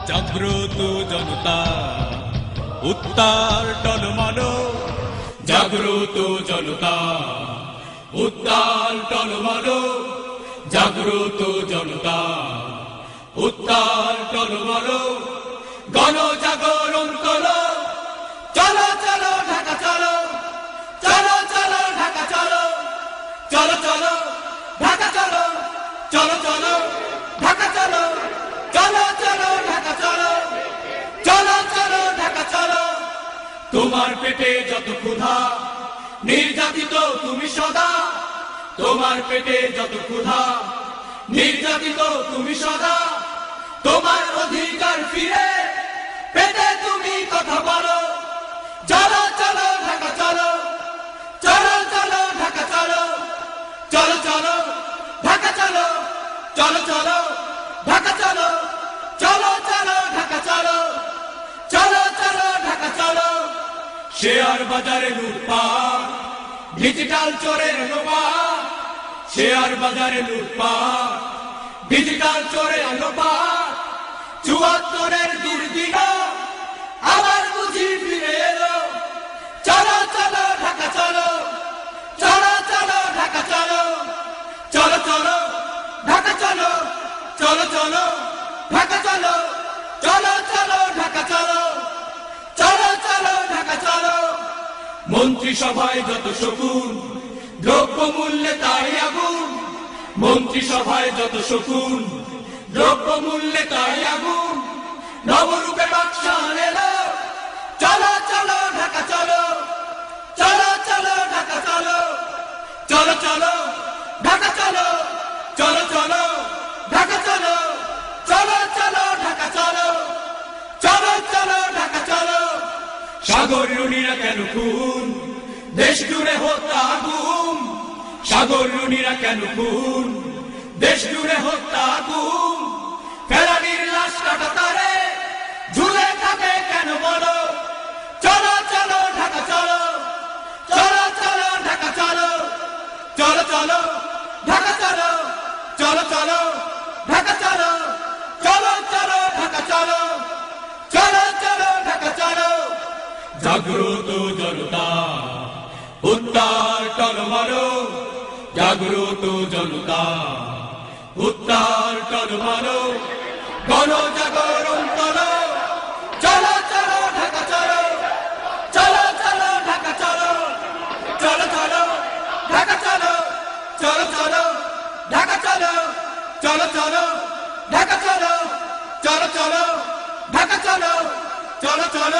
জাগ্রত জনতা উত্তাল টলমলো, জাগ্রত জনতা উত্তাল টলমলো, জাগ্রত জনতা উত্তাল টলমলো, গণজাগরণ করো, চলো চলো ঢাকা চলো, চলো চলো ঢাকা চলো, চলো চলো ঢাকা চলো, চলো চলো ঢাকা চলো, চলো চলো ঢাকা চলো, চলো চলো ঢাকা চলো। তোমার পেটে যত ক্ষুধা নির্যাতিত তুমি সদা, তোমার পেটে যত ক্ষুধা নির্যাতিত তুমি সদা, তোমার অধিকার ফিরে পেতে তুমি কথা বলো, চলো চলো ঢাকা চলো, চলো চলো ঢাকা চলো, চলো চলো ঢাকা চলো, চলো চলো ঢাকা চলো, চলো চলো ঢাকা চলো, চলো চলো ঢাকা চলো। শেয়ার বাজারে লুটপাট, ডিজিটাল চোরের লোপাট, শেয়ার বাজারে লুটপাট, ডিজিটাল চোরের লোপাট, ৭৪-এর দুর্দিন আবার বুঝি ফিরে এলো, চলো চলো ঢাকা চলো, চলো চলো ঢাকা চলো, চলো চলো ঢাকা চলো, চলো চলো ঢাকা চলো, চলো চলো ঢাকা চলো, চলো চলো ঢাকা চলো। মন্ত্রিসভায় যত শকুন, দ্রব্য মূল্যে তাই আগুন, মন্ত্রিসভায় যত শকুন, দ্রব্য মূল্যে তাই আগুন, নবরূপে বাকশাল এলো, চলো চলো ঢাকা চলো, চলো চলো ঢাকা চলো, চলো চলো ঢাকা চলো, চলো চলো ঢাকা চলো, চলো চলো ঢাকা চলো, চলো চলো ঢাকা চলো। সাগর রুনিরা কেন খুন, দেশ জুড়ে হত্যা আগুন, সাগর রুনিরা কেন খুন, দেশ জুড়ে হত্যা আগুন, ফেরানির লাশ কাটা তারে ঝুলে থাকে কেন বলো, চলো চলো ঢাকা চলো, চলো চলো ঢাকা চলো, চলো চলো ঢাকা চলো, চলো চলো ঢাকা চলো, চলো চলো ঢাকা চলো, চলো চলো ঢাকা চলো। জাগ্রত জনতা উত্তাল টলমলো, জাগ্রত জনতা উত্তাল টলমলো, গণজাগরণ করো, চলো চলো ঢাকা চলো, চলো চলো ঢাকা চলো, চলো চলো ঢাকা চলো, চলো চলো ঢাকা চলো, চলো চলো ঢাকা চলো, চলো চলো ঢাকা চলো, চলো চলো